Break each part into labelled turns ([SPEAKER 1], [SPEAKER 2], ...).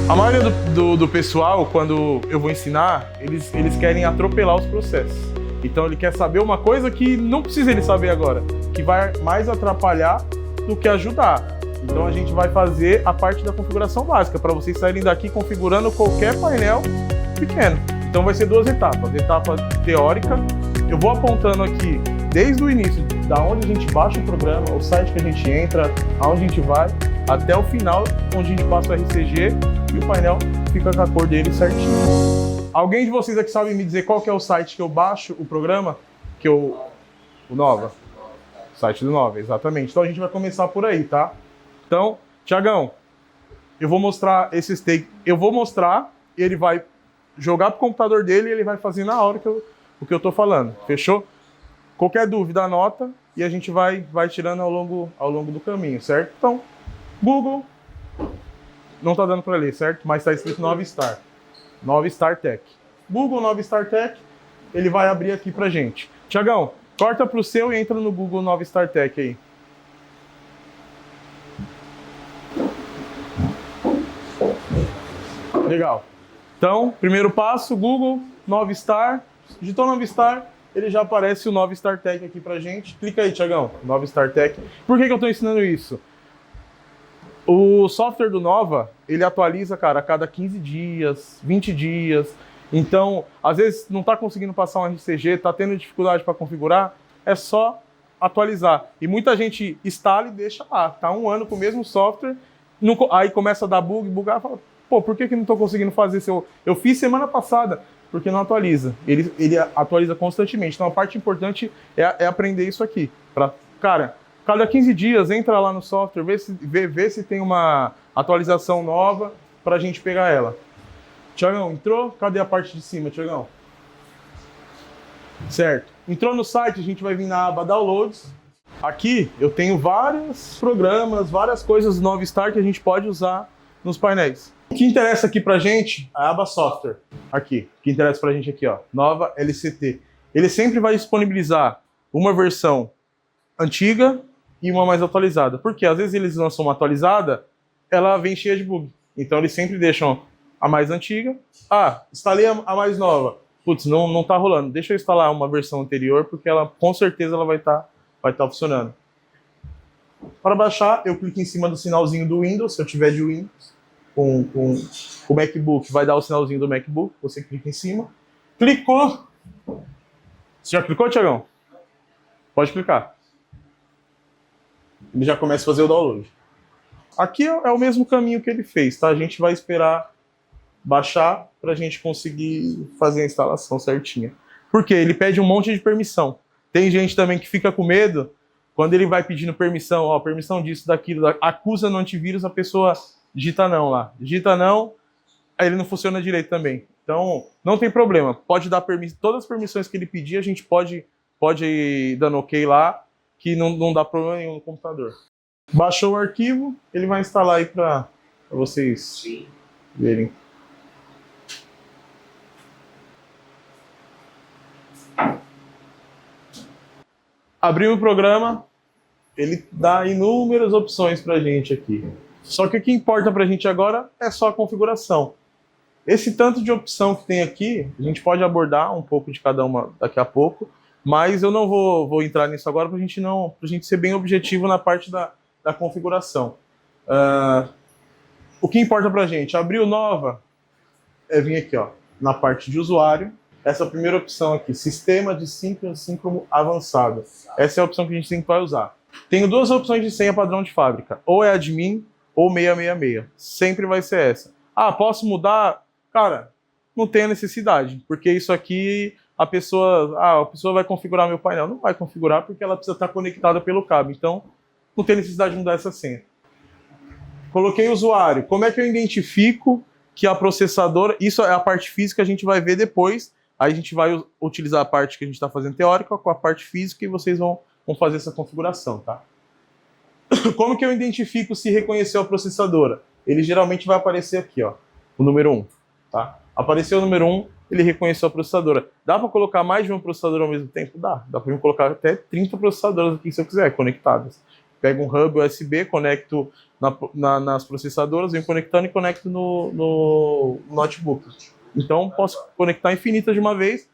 [SPEAKER 1] A maioria do pessoal, quando eu vou ensinar, eles querem atropelar os processos. Então ele quer saber uma coisa que não precisa ele saber agora, que vai mais atrapalhar do que ajudar. Então a gente vai fazer a parte da configuração básica, para vocês saírem daqui configurando qualquer painel pequeno. Então vai ser duas etapas. Etapa teórica, eu vou apontando aqui desde o início, da onde a gente baixa o programa, o site que a gente entra, aonde a gente vai, até o final, onde a gente passa o RCG e o painel fica com a cor dele certinho. Alguém de vocês aqui sabe me dizer qual que é o site que eu baixo o programa? O Nova. O site do Nova, exatamente. Então a gente vai começar por aí, tá? Então, Thiagão, eu vou mostrar esses takes. Eu vou mostrar, ele vai jogar pro computador dele e ele vai fazer na hora o que eu tô falando. Fechou? Qualquer dúvida, anota e a gente vai tirando ao longo do caminho, certo? Então, Google, não tá dando para ler, certo? Mas tá escrito Novistar. Novistar Tech. Google Novistar Tech, ele vai abrir aqui pra gente. Thiagão, corta pro seu e entra no Google Novistar Tech aí. Legal. Então, primeiro passo, Google, Novistar. Digitou Novistar, ele já aparece o Novistar Tech aqui pra gente. Clica aí, Thiagão, Novistar Tech. Por que eu estou ensinando isso? O software do Nova, ele atualiza, cara, a cada 15 dias, 20 dias. Então, às vezes não está conseguindo passar um RCG, está tendo dificuldade para configurar, é só atualizar. E muita gente instala e deixa lá. Tá um ano com o mesmo software, aí começa a dar bugar, fala, pô, por que não estou conseguindo fazer isso? Eu fiz semana passada, porque não atualiza. Ele atualiza constantemente. Então a parte importante é aprender isso aqui. Cara, cada 15 dias entra lá no software, vê se tem uma atualização nova para a gente pegar ela. Thiagão, entrou? Cadê a parte de cima, Thiagão? Certo. Entrou no site, a gente vai vir na aba Downloads. Aqui eu tenho vários programas, várias coisas do Novistar que a gente pode usar nos painéis. O que interessa aqui pra gente, a aba Software. Aqui, o que interessa pra gente aqui, ó, Nova LCT. Ele sempre vai disponibilizar uma versão antiga e uma mais atualizada. Porque às vezes eles lançam uma atualizada, ela vem cheia de bug. Então eles sempre deixam a mais antiga. Ah, instalei a mais nova. Putz, não tá rolando. Deixa eu instalar uma versão anterior, porque ela com certeza ela vai tá funcionando. Para baixar, eu clico em cima do sinalzinho do Windows, se eu tiver de Windows. Com o MacBook, vai dar o sinalzinho do MacBook, você clica em cima. Clicou. Você já clicou, Thiagão? Pode clicar. Ele já começa a fazer o download. Aqui é o mesmo caminho que ele fez, tá? A gente vai esperar baixar para a gente conseguir fazer a instalação certinha. Porque ele pede um monte de permissão. Tem gente também que fica com medo, quando ele vai pedindo permissão, ó, permissão disso, daquilo, acusa no antivírus, a pessoa digita não lá. Digita não, aí ele não funciona direito também. Então, não tem problema. Pode dar todas as permissões que ele pedir, a gente pode ir dando ok lá, que não dá problema nenhum no computador. Baixou o arquivo, ele vai instalar aí para vocês verem. Abriu o programa, ele dá inúmeras opções para a gente aqui. Só que o que importa para a gente agora é só a configuração. Esse tanto de opção que tem aqui, a gente pode abordar um pouco de cada uma daqui a pouco, mas eu não vou entrar nisso agora para a gente ser bem objetivo na parte da configuração. O que importa para a gente? Abriu Nova, é vir aqui, ó, na parte de usuário. Essa primeira opção aqui, sistema de síncrono avançado. Essa é a opção que a gente sempre vai usar. Tenho duas opções de senha padrão de fábrica. Ou é admin ou 666. Sempre vai ser essa. Ah, posso mudar? Cara, não tem a necessidade. Porque isso aqui, a pessoa vai configurar meu painel. Não vai configurar porque ela precisa estar conectada pelo cabo. Então, não tem necessidade de mudar essa senha. Coloquei usuário. Como é que eu identifico que a processadora... Isso é a parte física, a gente vai ver depois. Aí a gente vai utilizar a parte que a gente está fazendo teórica com a parte física e vocês vão fazer essa configuração, tá? Como que eu identifico se reconheceu a processadora? Ele geralmente vai aparecer aqui, ó, o número 1, tá? Apareceu o número 1, ele reconheceu a processadora. Dá para colocar mais de um processador ao mesmo tempo? Dá para colocar até 30 processadoras aqui se eu quiser, conectadas. Pego um hub USB, conecto nas processadoras, venho conectando e conecto no notebook. Então, posso conectar infinitas de uma vez.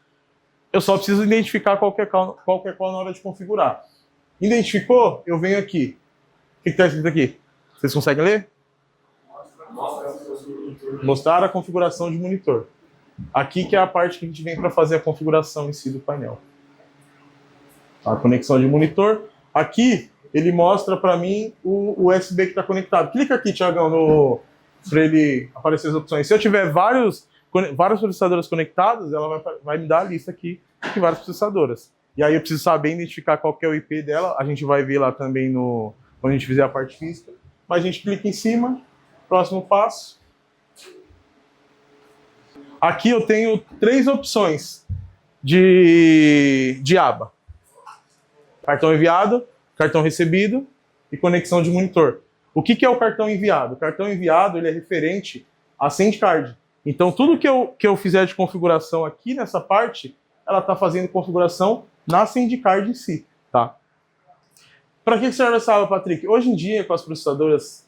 [SPEAKER 1] Eu só preciso identificar qualquer qual na hora de configurar. Identificou? Eu venho aqui. O que está escrito aqui? Vocês conseguem ler? Mostrar a configuração de monitor. Aqui que é a parte que a gente vem para fazer a configuração em si do painel. A conexão de monitor. Aqui ele mostra para mim o USB que está conectado. Clica aqui, Thiagão, para ele aparecer as opções. Se eu tiver várias processadoras conectadas, ela vai me dar a lista aqui de várias processadoras. E aí eu preciso saber identificar qual que é o IP dela. A gente vai ver lá também quando a gente fizer a parte física. Mas a gente clica em cima. Próximo passo. Aqui eu tenho 3 opções de aba. Cartão enviado, cartão recebido e conexão de monitor. O que é o cartão enviado? O cartão enviado ele é referente a SendCard. Então tudo que eu fizer de configuração aqui nessa parte, ela está fazendo configuração na SendCard em si. Tá? Para que serve essa aba, Patrick? Hoje em dia, com as processadoras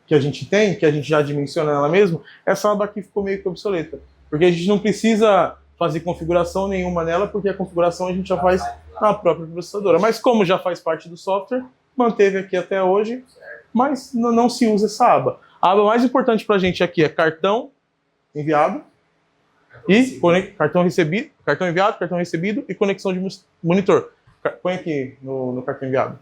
[SPEAKER 1] que a gente tem, que a gente já dimensiona ela mesmo, essa aba aqui ficou meio que obsoleta. Porque a gente não precisa fazer configuração nenhuma nela, porque a configuração a gente já faz na própria processadora. Mas como já faz parte do software, manteve aqui até hoje, mas não se usa essa aba. A aba mais importante para a gente aqui é cartão enviado e cartão enviado, cartão recebido e conexão de monitor. Põe aqui no cartão enviado.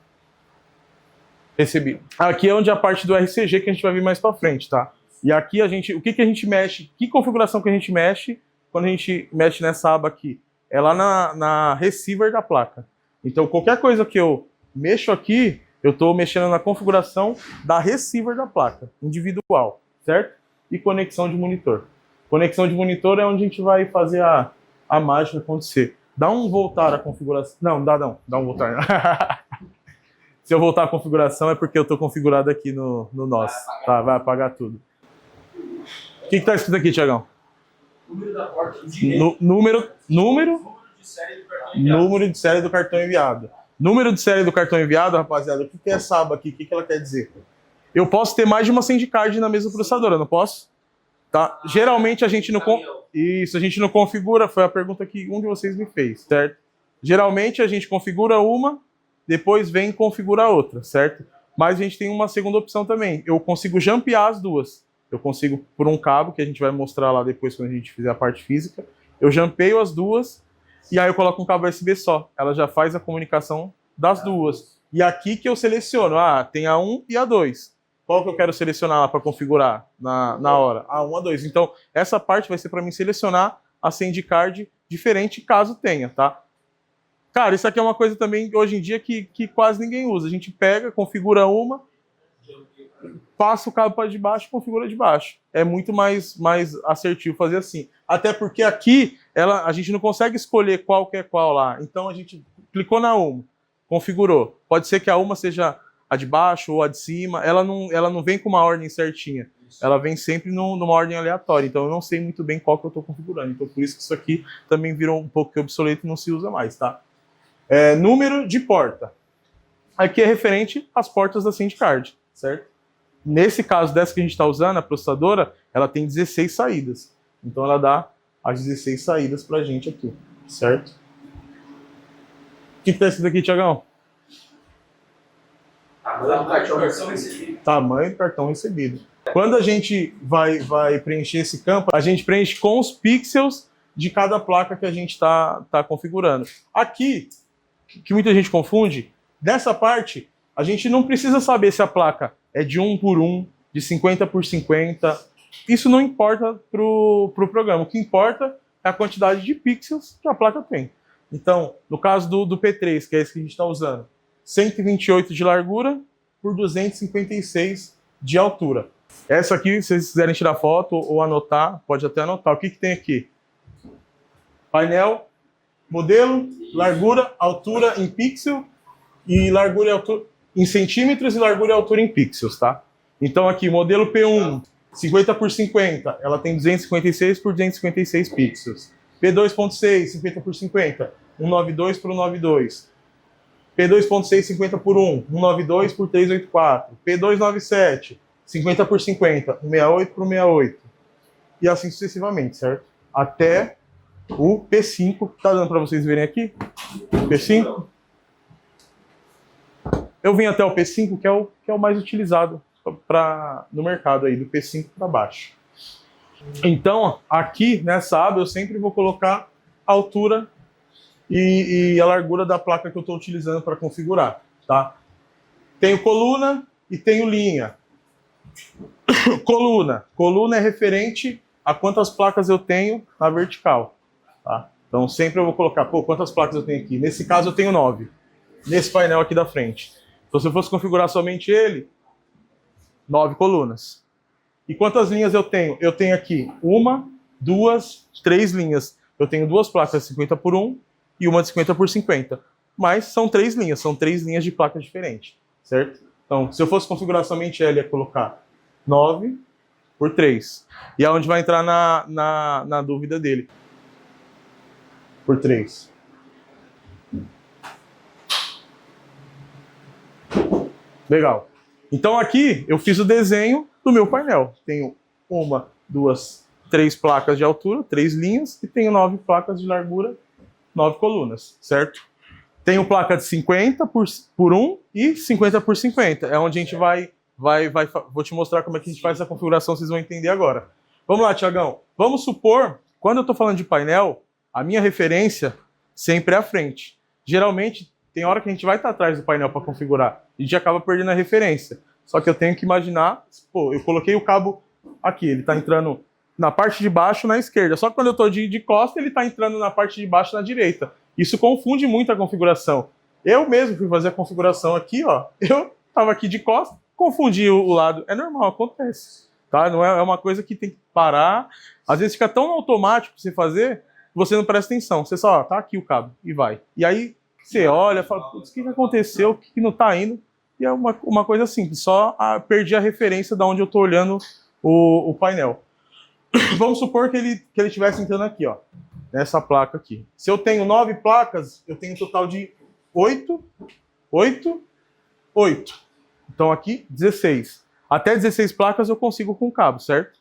[SPEAKER 1] Recebido. Aqui é onde é a parte do RCG que a gente vai ver mais para frente, tá? E aqui o que a gente mexe, que configuração que a gente mexe quando a gente mexe nessa aba aqui? É lá na receiver da placa. Então qualquer coisa que eu mexo aqui, eu estou mexendo na configuração da receiver da placa, individual, certo? E conexão de monitor. Conexão de monitor é onde a gente vai fazer a mágica acontecer. Dá um voltar a configuração. Não, dá um voltar. Se eu voltar a configuração é porque eu estou configurado aqui no nosso. Tá, vai apagar tudo. O que está escrito aqui, Thiagão? Número da porta número de série do cartão enviado. Número de série do cartão enviado, rapaziada, o que é essa aba aqui? O que ela quer dizer? Eu posso ter mais de uma SendCard na mesma processadora, não posso? Tá? Geralmente a gente não... Isso, a gente não configura, foi a pergunta que um de vocês me fez, certo? Geralmente a gente configura uma, depois vem e configura a outra, certo? Mas a gente tem uma segunda opção também. Eu consigo jampear as duas. Eu consigo, por um cabo, que a gente vai mostrar lá depois quando a gente fizer a parte física, eu jampeio as duas e aí eu coloco um cabo USB só. Ela já faz a comunicação das duas. E aqui que eu seleciono, tem a 1 e a 2. Qual que eu quero selecionar lá para configurar na hora? A 1, a 2. Então, essa parte vai ser para mim selecionar a SendCard diferente caso tenha, tá? Cara, isso aqui é uma coisa também, hoje em dia, que quase ninguém usa. A gente pega, configura uma, passa o cabo para de baixo e configura de baixo. É muito mais assertivo fazer assim. Até porque aqui a gente não consegue escolher qual que é qual lá. Então a gente clicou na uma, configurou. Pode ser que a uma seja a de baixo ou a de cima. Ela não vem com uma ordem certinha. Ela vem sempre numa ordem aleatória. Então eu não sei muito bem qual que eu estou configurando. Então por isso que isso aqui também virou um pouco obsoleto e não se usa mais, tá? Número de porta. Aqui é referente às portas da SendCard, certo? Nesse caso dessa que a gente está usando, a processadora, ela tem 16 saídas. Então ela dá as 16 saídas para a gente aqui, certo? O que está escrito aqui, Thiagão? Tamanho do cartão recebido. Tamanho do cartão recebido. Quando a gente vai preencher esse campo, a gente preenche com os pixels de cada placa que a gente está configurando. Aqui, que muita gente confunde, dessa parte, a gente não precisa saber se a placa é de 1 por 1, de 50 por 50. Isso não importa pro programa. O que importa é a quantidade de pixels que a placa tem. Então, no caso do P3, que é esse que a gente está usando, 128 de largura por 256 de altura. Essa aqui, se vocês quiserem tirar foto ou anotar, pode até anotar. O que tem aqui? Painel, modelo, largura, altura em pixel e largura e altura em centímetros e largura e altura em pixels, tá? Então aqui, modelo P1, 50 por 50, ela tem 256 por 256 pixels. P2.6, 50 por 50, 192 por 192. P2.6, 50 por 1, 192 por 384. P297, 50 por 50, 168 por 168. E assim sucessivamente, certo? Até o P5, que tá dando para vocês verem aqui. P5. Eu vim até o P5, que é o mais utilizado no mercado aí, do P5 para baixo. Então, aqui nessa aba, eu sempre vou colocar a altura e a largura da placa que eu estou utilizando para configurar, tá? Tenho coluna e tenho linha. Coluna é referente a quantas placas eu tenho na vertical, tá? Então, sempre eu vou colocar, quantas placas eu tenho aqui? Nesse caso, eu tenho 9, nesse painel aqui da frente. Então, se eu fosse configurar somente ele, 9 colunas. E quantas linhas eu tenho? Eu tenho aqui 1, 2, 3 linhas. Eu tenho 2 placas de 50 por 1 e uma de 50 por 50. Mas são 3 linhas, são 3 linhas de placas diferentes, certo? Então, se eu fosse configurar somente ela, ia colocar 9 por 3. E é onde vai entrar na dúvida dele. Por 3. Legal. Então aqui eu fiz o desenho do meu painel. Tenho 1, 2, 3 placas de altura, 3 linhas, e tenho 9 placas de largura, 9 colunas, certo? Tenho placa de 50 por 1 e 50 por 50. É onde a gente vou te mostrar como é que a gente faz essa configuração, vocês vão entender agora. Vamos lá, Tiagão. Vamos supor, quando eu estou falando de painel, a minha referência sempre é a frente. Geralmente, tem hora que a gente vai estar atrás do painel para configurar. A gente acaba perdendo a referência. Só que eu tenho que imaginar, eu coloquei o cabo aqui, ele está entrando na parte de baixo na esquerda. Só que quando eu estou de costa, ele está entrando na parte de baixo na direita. Isso confunde muito a configuração. Eu mesmo fui fazer a configuração aqui, ó. Eu estava aqui de costa, confundi o lado. É normal, acontece. Tá? Não é uma coisa que tem que parar. Às vezes fica tão automático você fazer, você não presta atenção. Você só, tá aqui o cabo, e vai. E aí você olha, fala, putz, o que aconteceu? O que não está indo? E é uma coisa simples, só perdi a referência de onde eu estou olhando o painel. Vamos supor que ele estivesse entrando aqui, ó, nessa placa aqui. Se eu tenho 9 placas, eu tenho um total de 8. Então aqui, 16. Até 16 placas eu consigo com cabo, certo?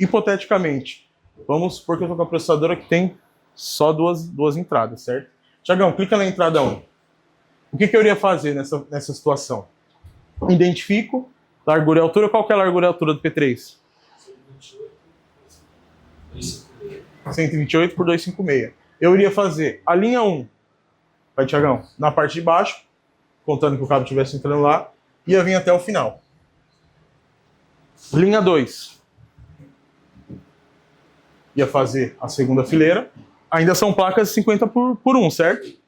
[SPEAKER 1] Hipoteticamente, vamos supor que eu estou com a processadora que tem só duas entradas, certo? Tiagão, clica na entrada 1. O que eu iria fazer nessa situação? Identifico largura e altura. Qual que é a largura e altura do P3? 128 por 256. Eu iria fazer a linha 1, vai, Tiagão, na parte de baixo, contando que o cabo estivesse entrando lá, ia vir até o final. Linha 2. Ia fazer a segunda fileira. Ainda são placas de 50 por 1, certo?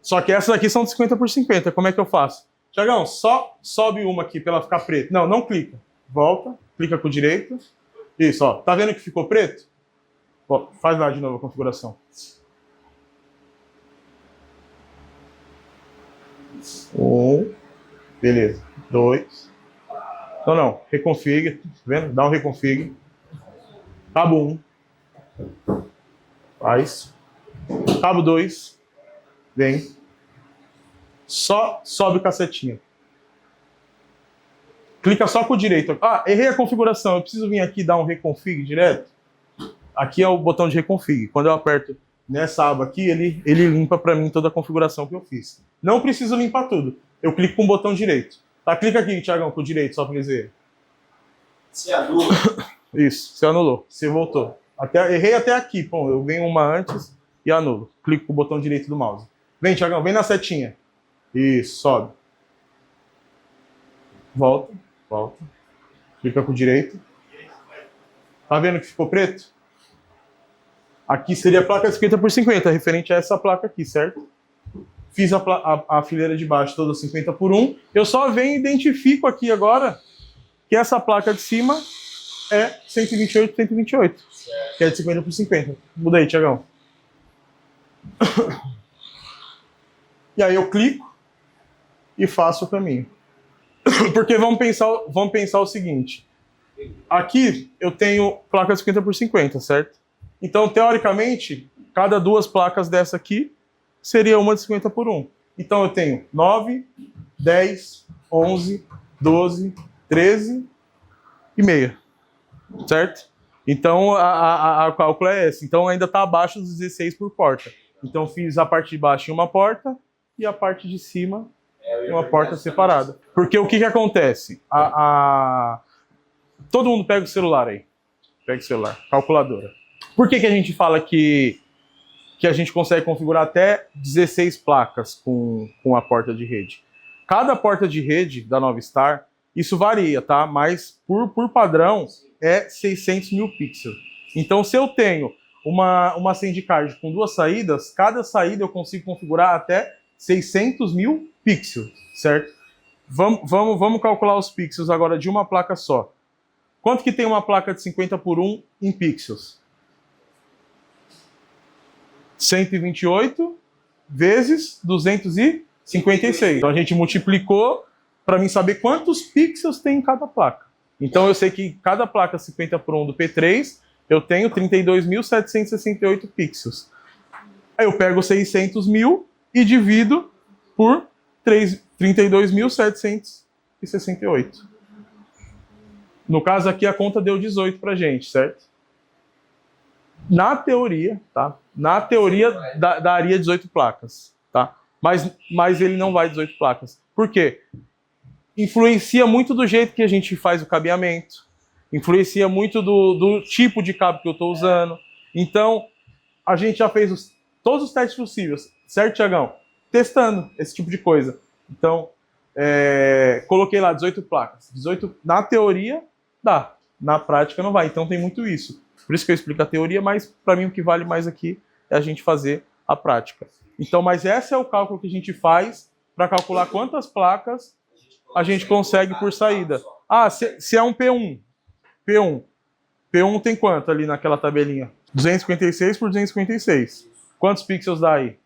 [SPEAKER 1] Só que essas aqui são de 50 por 50. Como é que eu faço? Tiagão, só sobe uma aqui para ela ficar preta. Não clica. Volta, clica com o direito. Isso, ó. Tá vendo que ficou preto? Ó, faz lá de novo a configuração. 1. Beleza. 2. Não. Reconfigure. Tá vendo? Dá um reconfigure. Cabo 1. Faz. Cabo 2. Vem. Só sobe o cacetinho. Clica só com o direito. Ah, errei a configuração. Eu preciso vir aqui e dar um reconfig direto. Aqui é o botão de reconfig. Quando eu aperto nessa aba aqui, ele limpa para mim toda a configuração que eu fiz. Não preciso limpar tudo. Eu clico com o botão direito. Tá, clica aqui, Tiagão, com o direito, só para dizer.
[SPEAKER 2] Se anula.
[SPEAKER 1] Isso, você anulou. Você voltou. Errei até aqui. Bom, eu venho uma antes e anulo. Clico com o botão direito do mouse. Vem, Tiagão, vem na setinha. Isso, sobe. Volta. Clica com o direito. Tá vendo que ficou preto? Aqui seria a placa 50 por 50, referente a essa placa aqui, certo? Fiz a fileira de baixo toda 50 por 1. Eu só venho e identifico aqui agora que essa placa de cima é 128 por 128, que é de 50 por 50. Muda aí, Tiagão. E aí eu clico e faço o caminho. Porque vamos pensar o seguinte. Aqui eu tenho placa 50 por 50, certo? Então, teoricamente, cada 2 placas dessa aqui seria uma de 50 por 1. Então eu tenho 9, 10, 11, 12, 13 e meia. Certo? Então a cálculo é essa. Então ainda está abaixo dos 16 por porta. Então fiz a parte de baixo em uma porta e a parte de cima em uma porta separada. Porque o que acontece? Todo mundo pega o celular aí. Pega o celular, calculadora. Por que a gente fala que a gente consegue configurar até 16 placas com a porta de rede? Cada porta de rede da Novistar, isso varia, tá? Mas por padrão é 600 mil pixels. Então se eu tenho uma SandCard com 2 saídas, cada saída eu consigo configurar até 600 mil pixels, certo? Vamos calcular os pixels agora de uma placa só. Quanto que tem uma placa de 50 por 1 em pixels? 128 vezes 256. Então a gente multiplicou para mim saber quantos pixels tem em cada placa. Então eu sei que cada placa 50 por 1 do P3, eu tenho 32.768 pixels. Aí eu pego 600 mil e divido por 32.768. No caso aqui a conta deu 18 pra gente, certo? Na teoria, tá? Na teoria daria 18 placas, tá? Mas ele não vai 18 placas. Por quê? Influencia muito do jeito que a gente faz o cabeamento, influencia muito do tipo de cabo que eu estou usando. Então, a gente já fez todos os testes possíveis, certo, Thiagão? Testando esse tipo de coisa. Então, coloquei lá 18 placas. 18, na teoria, dá. Na prática, não vai. Então, tem muito isso. Por isso que eu explico a teoria, mas para mim o que vale mais aqui é a gente fazer a prática. Então, mas esse é o cálculo que a gente faz para calcular quantas placas a gente consegue por saída. Ah, se é um P1. P1 tem quanto ali naquela tabelinha? 256 por 256. Quantos pixels dá aí? A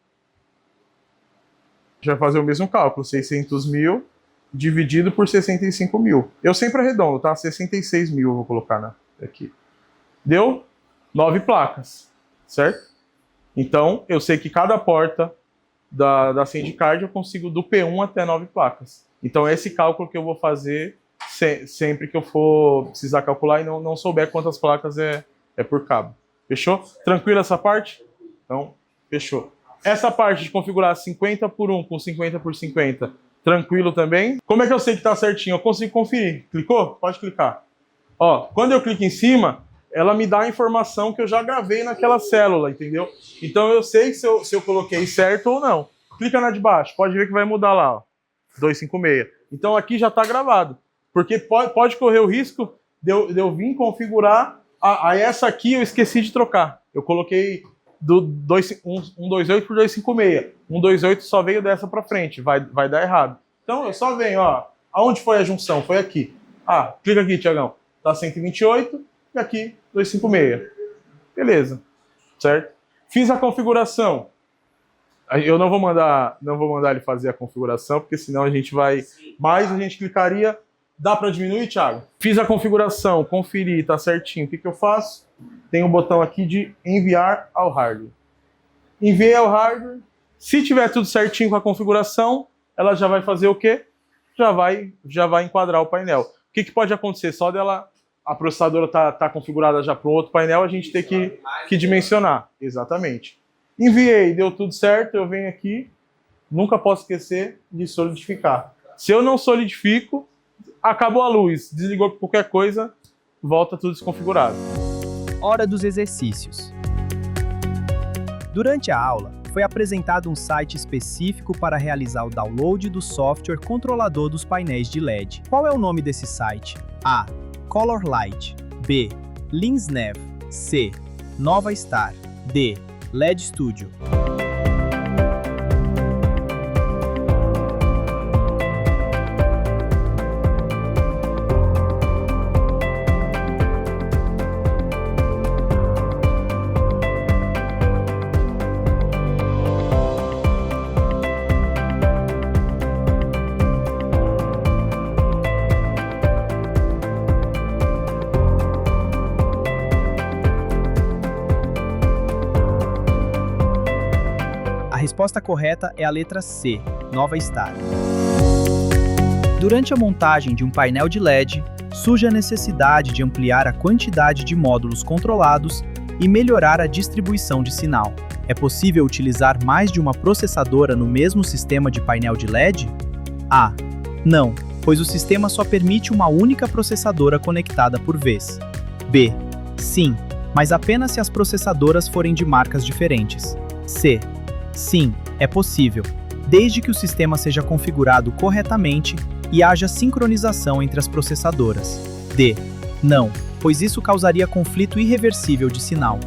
[SPEAKER 1] gente vai fazer o mesmo cálculo. 600 mil dividido por 65 mil. Eu sempre arredondo, tá? 66 mil eu vou colocar aqui. Deu 9 placas, certo? Então, eu sei que cada porta da SandCard eu consigo do P1 até 9 placas. Então, é esse cálculo que eu vou fazer sempre que eu for precisar calcular e não souber quantas placas é por cabo. Fechou? Tranquilo essa parte? Então, fechou. Essa parte de configurar 50 por 1 com 50 por 50, tranquilo também? Como é que eu sei que está certinho? Eu consigo conferir. Clicou? Pode clicar. Ó, quando eu clico em cima, ela me dá a informação que eu já gravei naquela célula, entendeu? Então eu sei se eu coloquei certo ou não. Clica na de baixo, pode ver que vai mudar lá, ó, 256. Então aqui já está gravado, porque pode correr o risco de eu vir configurar, essa aqui eu esqueci de trocar. Eu coloquei do 128 por 256. 128 só veio dessa para frente, vai dar errado. Então eu só venho, ó, aonde foi a junção? Foi aqui. Ah, clica aqui, Thiagão. Tá 128. E aqui, 256. Beleza, certo? Fiz a configuração. Eu não vou mandar ele fazer a configuração, porque senão a gente vai... Mas a gente clicaria... Dá para diminuir, Thiago? Fiz a configuração, conferi, tá certinho. O que eu faço? Tem um botão aqui de enviar ao hardware. Enviei ao hardware. Se tiver tudo certinho com a configuração, ela já vai fazer o quê? Já vai enquadrar o painel. O que pode acontecer? Só dela... A processadora tá configurada já para um outro painel, a gente tem que dimensionar. Exatamente. Enviei, deu tudo certo, eu venho aqui, nunca posso esquecer de solidificar. Se eu não solidifico, acabou a luz, desligou qualquer coisa, volta tudo desconfigurado.
[SPEAKER 3] Hora dos exercícios. Durante a aula, foi apresentado um site específico para realizar o download do software controlador dos painéis de LED. Qual é o nome desse site? A. Colorlight. B. Linsnev. C. Novastar. D. LED Studio. resposta correta é a letra C, Nova Star. Durante a montagem de um painel de LED, surge a necessidade de ampliar a quantidade de módulos controlados e melhorar a distribuição de sinal. É possível utilizar mais de uma processadora no mesmo sistema de painel de LED? A. Não, pois o sistema só permite uma única processadora conectada por vez. B. Sim, mas apenas se as processadoras forem de marcas diferentes. C. Sim, é possível, desde que o sistema seja configurado corretamente e haja sincronização entre as processadoras. D. Não, pois isso causaria conflito irreversível de sinal.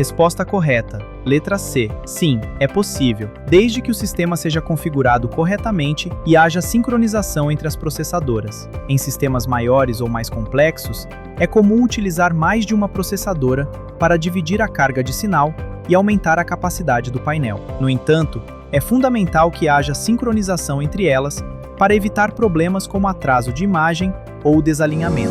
[SPEAKER 3] Resposta correta. Letra C. Sim, é possível, desde que o sistema seja configurado corretamente e haja sincronização entre as processadoras. Em sistemas maiores ou mais complexos, é comum utilizar mais de uma processadora para dividir a carga de sinal e aumentar a capacidade do painel. No entanto, é fundamental que haja sincronização entre elas para evitar problemas como atraso de imagem ou desalinhamento.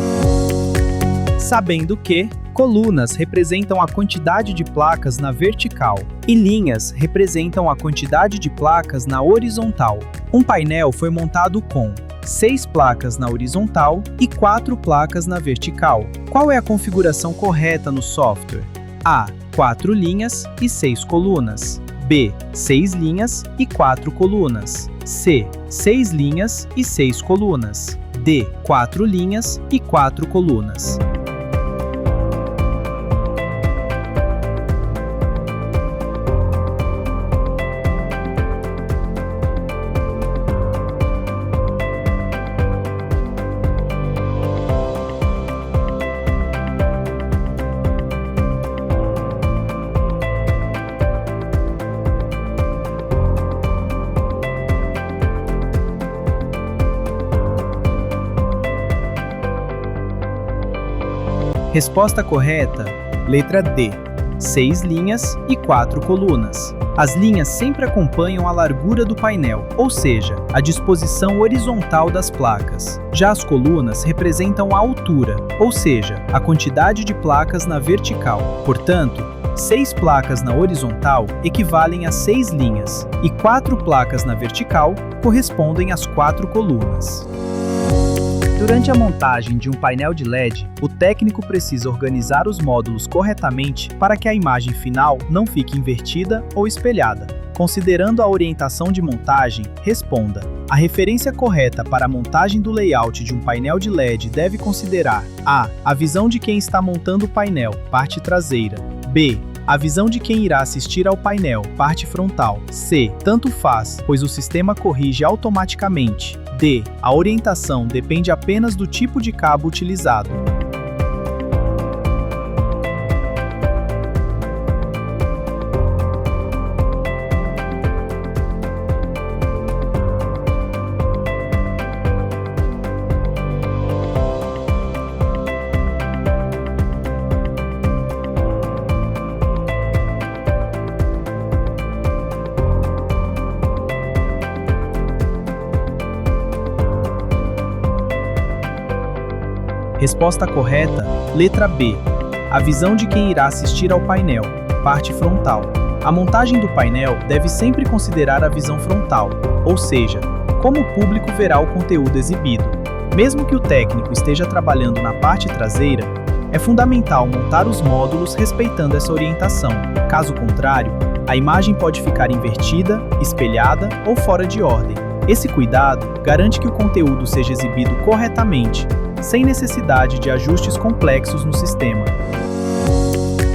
[SPEAKER 3] Sabendo que colunas representam a quantidade de placas na vertical e linhas representam a quantidade de placas na horizontal. Um painel foi montado com 6 placas na horizontal e 4 placas na vertical. Qual é a configuração correta no software? A. 4 linhas e 6 colunas. B. 6 linhas e 4 colunas. C. 6 linhas e 6 colunas. D. 4 linhas e 4 colunas. Resposta correta, letra D, 6 linhas e 4 colunas. As linhas sempre acompanham a largura do painel, ou seja, a disposição horizontal das placas. Já as colunas representam a altura, ou seja, a quantidade de placas na vertical. Portanto, 6 placas na horizontal equivalem a 6 linhas, e 4 placas na vertical correspondem às 4 colunas. Durante a montagem de um painel de LED, o técnico precisa organizar os módulos corretamente para que a imagem final não fique invertida ou espelhada. Considerando a orientação de montagem, responda. A referência correta para a montagem do layout de um painel de LED deve considerar A. A visão de quem está montando o painel, parte traseira. B. A visão de quem irá assistir ao painel, parte frontal. C. Tanto faz, pois o sistema corrige automaticamente. D. A orientação depende apenas do tipo de cabo utilizado. Resposta correta, letra B. A visão de quem irá assistir ao painel, parte frontal. A montagem do painel deve sempre considerar a visão frontal, ou seja, como o público verá o conteúdo exibido. Mesmo que o técnico esteja trabalhando na parte traseira, é fundamental montar os módulos respeitando essa orientação. Caso contrário, a imagem pode ficar invertida, espelhada ou fora de ordem. Esse cuidado garante que o conteúdo seja exibido corretamente, sem necessidade de ajustes complexos no sistema.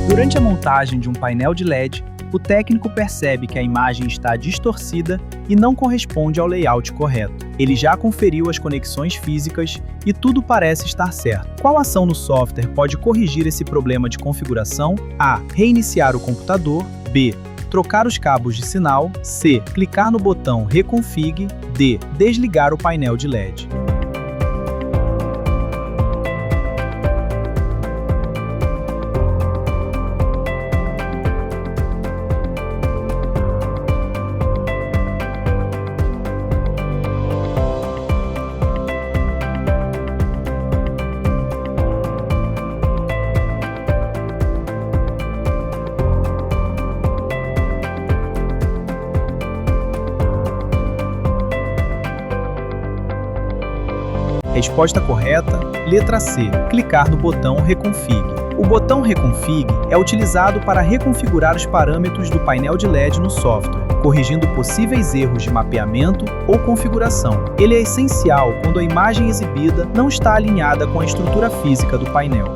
[SPEAKER 3] Durante a montagem de um painel de LED, o técnico percebe que a imagem está distorcida e não corresponde ao layout correto. Ele já conferiu as conexões físicas e tudo parece estar certo. Qual ação no software pode corrigir esse problema de configuração? A. Reiniciar o computador. B. trocar os cabos de sinal. C. Clicar no botão Reconfig. D. Desligar o painel de LED. Resposta correta, letra C, clicar no botão Reconfig. O botão Reconfig é utilizado para reconfigurar os parâmetros do painel de LED no software, corrigindo possíveis erros de mapeamento ou configuração. Ele é essencial quando a imagem exibida não está alinhada com a estrutura física do painel.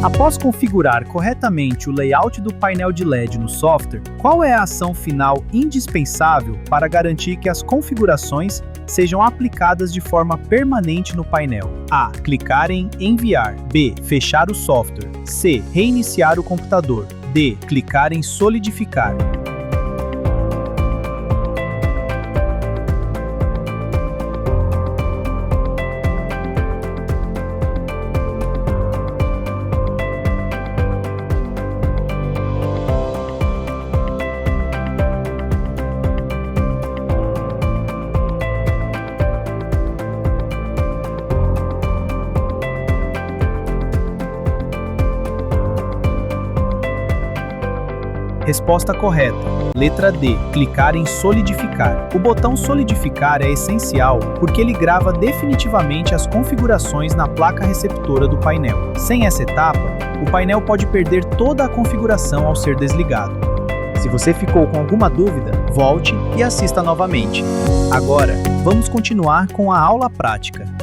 [SPEAKER 3] Após configurar corretamente o layout do painel de LED no software, qual é a ação final indispensável para garantir que as configurações sejam aplicadas de forma permanente no painel? A. Clicar em Enviar. B. Fechar o software. C. Reiniciar o computador. D. Clicar em Solidificar. Resposta correta, letra D, clicar em Solidificar. O botão Solidificar é essencial porque ele grava definitivamente as configurações na placa receptora do painel. Sem essa etapa, o painel pode perder toda a configuração ao ser desligado. Se você ficou com alguma dúvida, volte e assista novamente. Agora, vamos continuar com a aula prática.